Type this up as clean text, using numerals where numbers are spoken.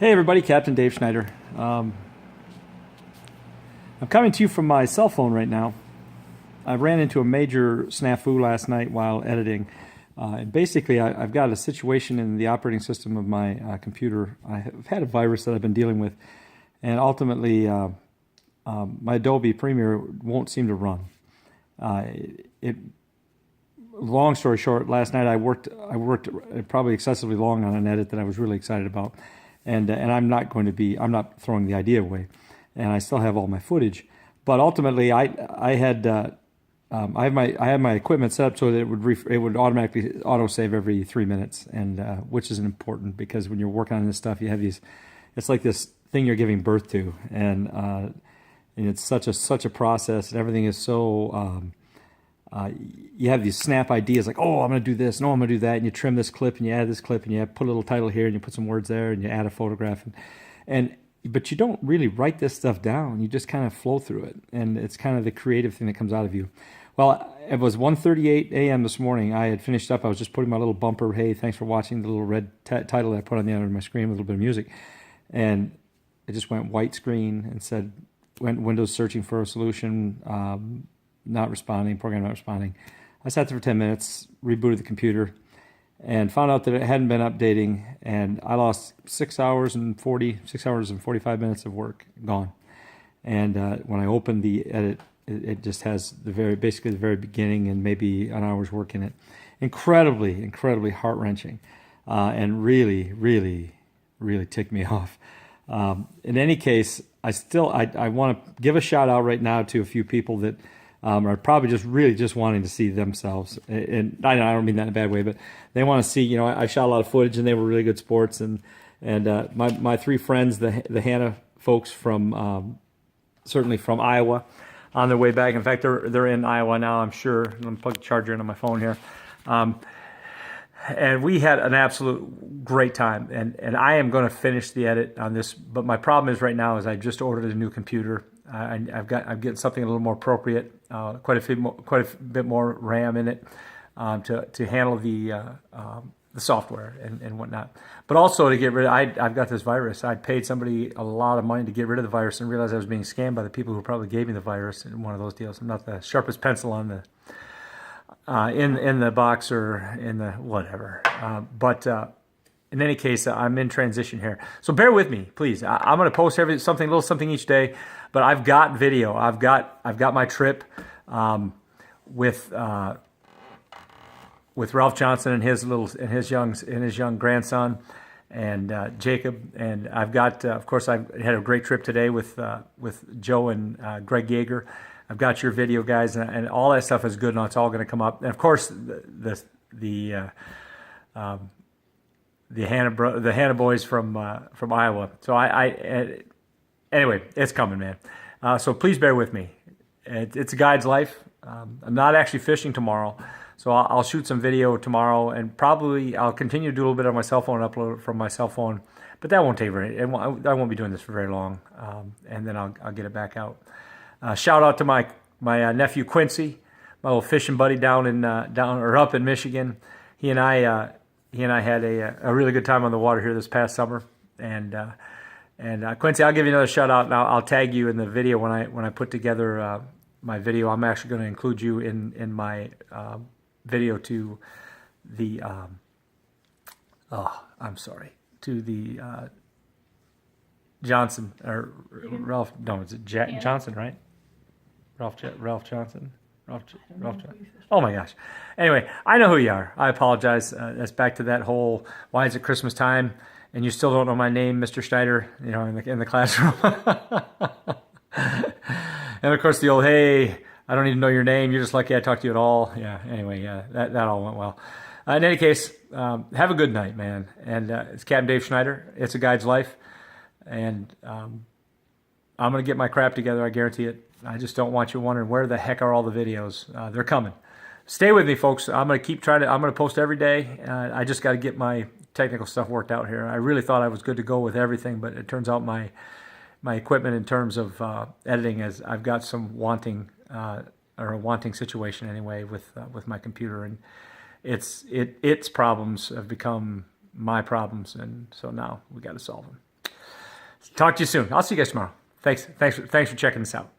Hey everybody, Captain Dave Schneider. I'm coming to you from my cell phone right now. I ran into a major snafu last night while editing. And basically, I've got a situation in the operating system of my computer. I've had a virus that I've been dealing with, and ultimately, my Adobe Premiere won't seem to run. Long story short, last night I worked probably excessively long on an edit that I was really excited about, and I'm not throwing the idea away, and I still have all my footage. But ultimately, I had my equipment set up so that it would automatically autosave every 3 minutes, and which is important because when you're working on this stuff, you have these. It's like this thing you're giving birth to, and it's such a process, and everything is so. You have these snap ideas like, oh, I'm going to do this, no, I'm going to do that, and you trim this clip, and you add this clip, and you put a little title here, and you put some words there, and you add a photograph, but you don't really write this stuff down. You just kind of flow through it, and it's kind of the creative thing that comes out of you. Well, it was 1:38 a.m. this morning. I had finished up. I was just putting my little bumper, hey, thanks for watching, the little red title that I put on the end of my screen with a little bit of music, and it just went white screen and said, went Windows searching for a solution, not responding, program not responding. I sat there for 10 minutes, rebooted the computer, and found out that it hadn't been updating, and I lost 6 hours and 45 minutes of work gone. And when I opened the edit, it just has basically the very beginning and maybe an hour's work in it. Incredibly heart-wrenching, and really ticked me off. In any case, I want to give a shout out right now to a few people that are probably just wanting to see themselves, and I don't mean that in a bad way, but they want to see. I shot a lot of footage, and they were really good sports, and my three friends, the Hanna folks from certainly from Iowa, on their way back. In fact, they're in Iowa now, I'm sure. Let me plug the charger into my phone here. And we had an absolute great time, and I am going to finish the edit on this. But my problem is right now is I just ordered a new computer. I'm getting something a little more appropriate, quite a bit more RAM in it, to handle the software and whatnot. But also to get rid of, I've got this virus. I paid somebody a lot of money to get rid of the virus and realized I was being scammed by the people who probably gave me the virus in one of those deals. I'm not the sharpest pencil on the in the box or in the whatever. But in any case, I'm in transition here, so bear with me, please. I'm going to post a little something each day, but I've got video. I've got my trip with Ralph Johnson and his young grandson, and Jacob, and I've got of course I had a great trip today with Joe and Greg Yeager. I've got your video, guys, and all that stuff is good, and it's all going to come up. And of course, the Hanna boys from Iowa. So anyway, it's coming, man. So please bear with me. It's a guide's life. I'm not actually fishing tomorrow, so I'll shoot some video tomorrow, and probably I'll continue to do a little bit on my cell phone, upload it from my cell phone. But that won't take I won't be doing this for very long, and then I'll get it back out. Shout out to my nephew Quincy, my little fishing buddy up in Michigan. He and I had a really good time on the water here this past summer. And Quincy, I'll give you another shout out, and I'll tag you in the video when I put together my video. I'm actually going to include you in my video to the to the Johnson or Ralph. No, it's Johnson, right? Ralph Johnson. Oh my gosh. Anyway, I know who you are. I apologize. That's back to that whole why is it Christmas time and you still don't know my name, Mr. Schneider, in the classroom. And of course the old, hey, I don't even know your name. You're just lucky I talked to you at all. Yeah. Anyway, yeah, that all went well. In any case, have a good night, man. And it's Captain Dave Schneider. It's a guide's life, and I'm gonna get my crap together. I guarantee it. I just don't want you wondering where the heck are all the videos. They're coming. Stay with me, folks. I'm going to keep trying to. I'm going to post every day. I just got to get my technical stuff worked out here. I really thought I was good to go with everything, but it turns out my equipment in terms of editing I've got some wanting or a wanting situation anyway with my computer, and its problems have become my problems, and so now we got to solve them. Talk to you soon. I'll see you guys tomorrow. Thanks for checking this out.